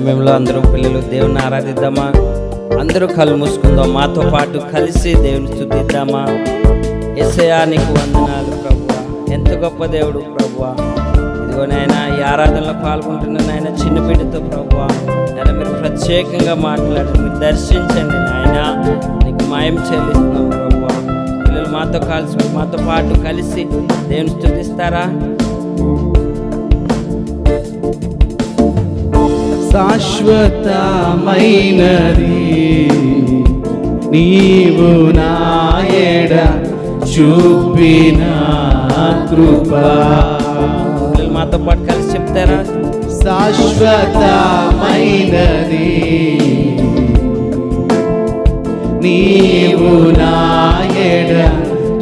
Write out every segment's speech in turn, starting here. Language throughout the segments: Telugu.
సమయంలో అందరూ పిల్లలు దేవుని ఆరాధిద్దామా? అందరూ కళ్ళు మూసుకుందాం, మాతో పాటు కలిసి దేవుని స్తుతిద్దామా? యేసయ్యా నీకు వందనాలు ప్రభువా, ఎంత గొప్ప దేవుడు ప్రభువా. ఇదిగో నాయనా, ఈ ఆరాధనలో పాల్గొంటున్న నాయన చిన్న బిడ్డతో ప్రభువా నాయన మీరు ప్రత్యేకంగా మాట్లాడండి, మీరు దర్శించండి నాయన. నీకు మాయం చెల్లిస్తున్నాం ప్రభువా. పిల్లలు మాతో పాటు కలిసి దేవుని స్తుతిస్తారా? శాశ్వతమైనది నీవు నాయడ చూపిన కృపా. మాతో పాటు కలిసి చెప్తారా? శాశ్వతమైనది నీవు నాయడ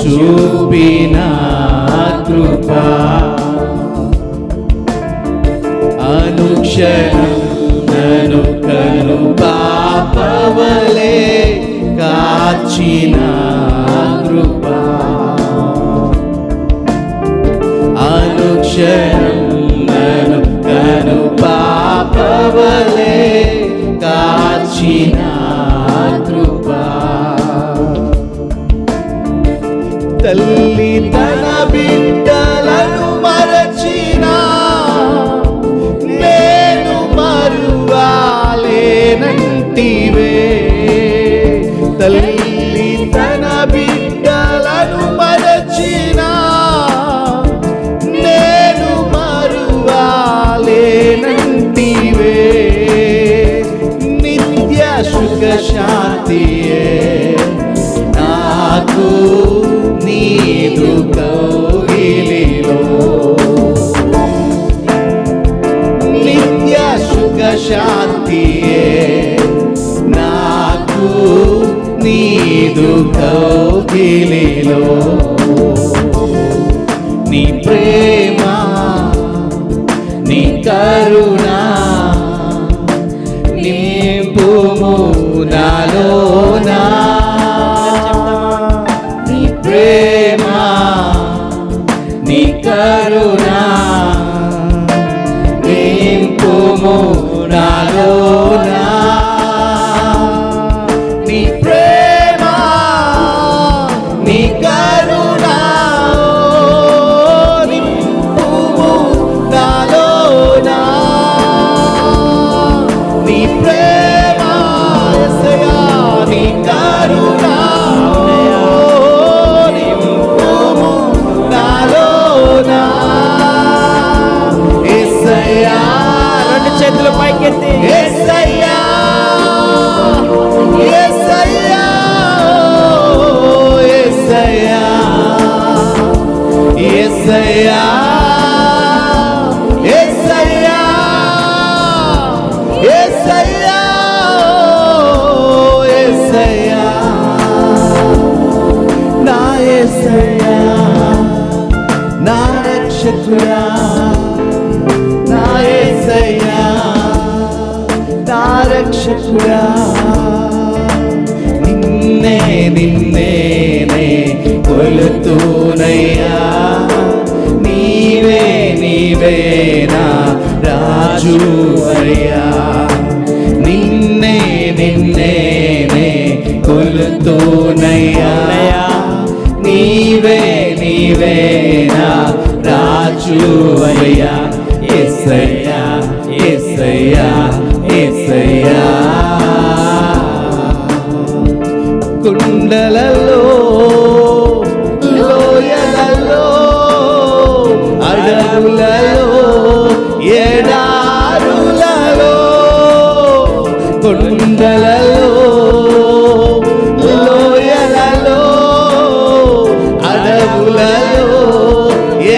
చూపిన కృపా. అనుక్షణం నన్ను కను పాపవలే కాచిన కృపా. అనుక్షణం నన్ను కను పాపవలే కాచిన కృపా. తల్లి తన బిడ్డలను మరచిన నేను మరువాలేనంటివే. తల్లి తన బిడ్డలను మరచిన నేను మరువాలేనంటివే. నిత్య సుఖ శాంతియే నాకు నీదు కౌగిలిలో. నిత్య సుఖ శాంతియే నాకు నీదు కౌగిలిలో. నీ ప్రేమ నీ కరుణ నింపుము నాలోనా. నీ ప్రేమ నీ కరుణ నింపుము నాలోనా. నీ ప్రేమ నీ కరుణ నింపుము నాలోనా. నీ ప్రేమ యేసయ్యా నీ కరుణ నింపుము నాలోనా. యేసయ్యా రెండు చేతులు పైకెత్తి యేసయ్యా యేసయ్యా యేసయ్యా యేసయ్యా యేసయ్యా యేసయ్యా యేసయ్యా నా యేసయ్యా నా రక్షకుడా. నా యేసయ్యా నా రక్షకుడా. నిన్నే నిన్నేనే కొలుతూనయ్యా. నీవే నీవే నా రాజు అయ్యా. నిన్నే నిన్నేనే కొలుతూనయ్యా. నీవే నీవే నా రాజు అయ్యా. యేసయ్యా యేసయ్యా యేసయ్యా. కుండలలో లోయలలో అడవులలో ఎడారులలో. కుండలలో లోయలలో అడవులలో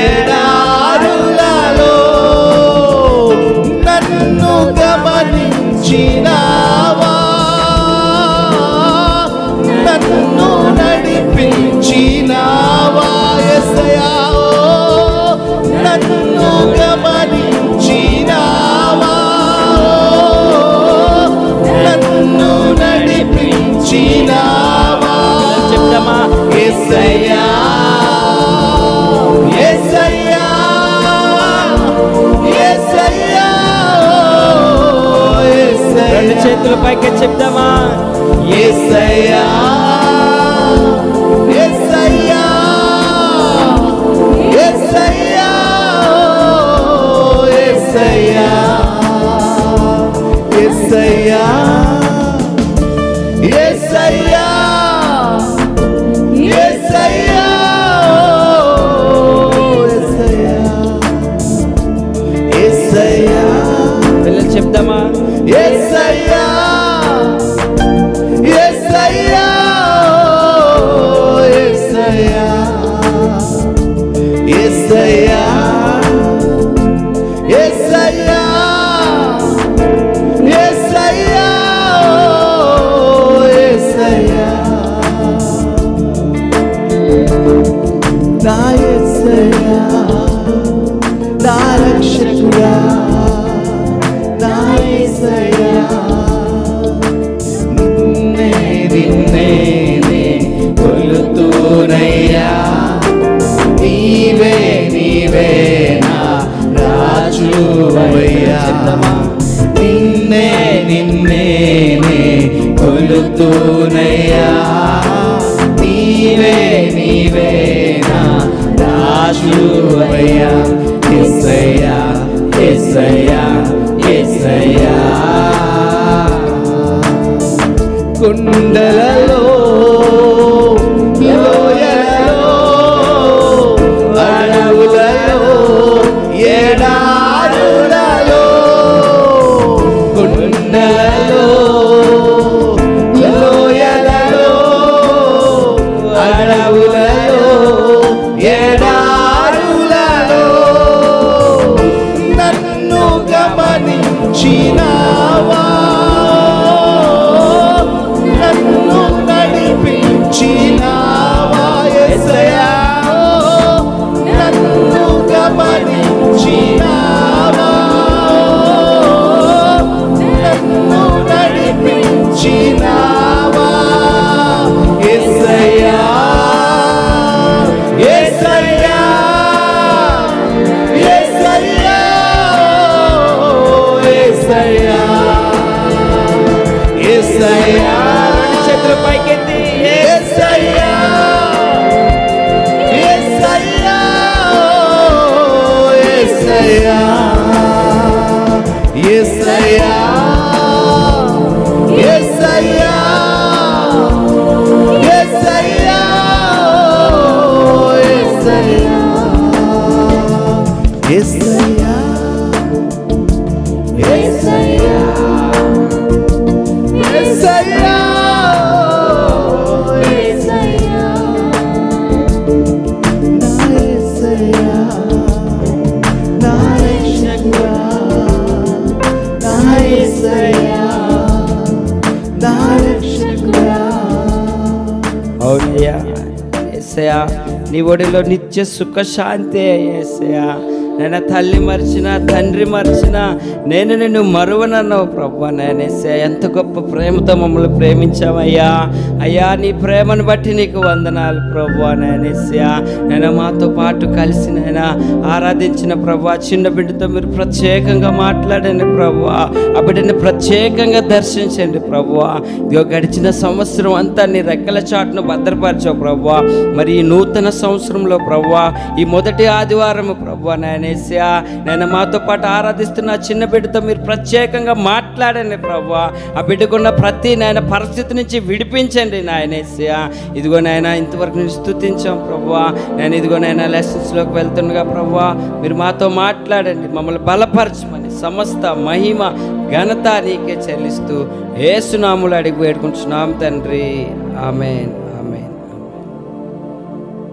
ఎడారులలో నన్ను గమనించినావా. నన్ను నడిపించినావా యేసయ్యా. నన్ను గమనించినావా. నన్ను నడిపించినావా. చెప్తామా? యేసయ్యా యేసయ్యా యేసయ్యా పైకి చెప్దామా? యేసయ్యా యేసయ్యా యేసయ్యా యేసయ్యా యేసయ్యా యేసయ్యా యేసయ్యా యేసయ్యా పిల్లలు చెప్దామా? యేసయ్యా యేసయ్యా యేసయ్యా యేసయ్యా యేసయ్యా యేసయ్యా యేసయ్యా నా యేసయ్యా నా రక్షకుడా నా యేసయ్యా నిన్నే కొలుతూనయ్యా నీవే నా రాజువయ్యా నిన్నే కొలుతూనయ్యా నీవే నా రాజువయ్యా యేసయ్యా యేసయ్యా యేసయ్యా కుండలలో లోయలలో అడవులలో ఎడారులలో కుండలలో లోయలలో అడవులలో ఎడారులలో నన్ను గమనించినావా నన్ను నడిపించినావా యేసయ్యా నన్ను గమనించినావా నన్ను నడిపించినావా యేసయ్యా యేసయ్యా యేసయ్యా యేసయ్యా యేసయ్యా చేతులు పైకెత్తి యేసయ్యా యేసయ్యా యేసయ్యా యేసయ్యా యేసయ్యా యేసయ్యా యేసయ్యా యేసయ్యా యేసయ్యా యేసయ్యా నా యేసయ్యా నా రక్షకుడా నా యేసయ్యా నా రక్షకుడా అవునయ్యా యేసయ్యా, నీ ఒడిలో నిత్య సుఖశాంతి యేసయ్యా. నేను తల్లి మర్చిన తండ్రి మర్చిన నేను నిన్ను మరువనన్నావు ప్రభా. నేను యేసయ్యా ఎంత గొప్ప ప్రేమతో మమ్మల్ని ప్రేమించావయ్యా. అయ్యా నీ ప్రేమను బట్టి నీకు వందనాలు ప్రభా. నేను యేసయ్యా నేను మాతో పాటు కలిసి నేను ఆరాధించిన ప్రభా. చిన్న బిడ్డతో మీరు ప్రత్యేకంగా మాట్లాడండి ప్రభా. ఆ బిడ్డని ప్రత్యేకంగా దర్శించండి ప్రభా. ఇదిగో గడిచిన సంవత్సరం అంతా నీ రెక్కల చాటును భద్రపరచావు ప్రభా. మరి ఈ నూతన సంవత్సరంలో ప్రభా ఈ మొదటి ఆదివారం ప్రభా నేనేసా నేను మాతో పాటు ఆరాధిస్తున్న చిన్న బిడ్డతో మీరు ప్రత్యేకంగా మాట్లాడండి ప్రభా. ఆ బిడ్డకున్న ప్రతి నాయన పరిస్థితి నుంచి విడిపించండి నాయనేసా. ఇదిగో నాయన ఇంతవరకు నేను స్తుతించాం ప్రభా. నేను ఇదిగో నాయన లెసన్స్లోకి వెళ్తుండగా ప్రభా మీరు మాతో మాట్లాడండి, మమ్మల్ని బలపరచమని సమస్త మహిమ ఘనత నీకే చెల్లిస్తూ యేసునామములో అడిగి వేడుకుంటున్నాం తండ్రి, ఆమేన్.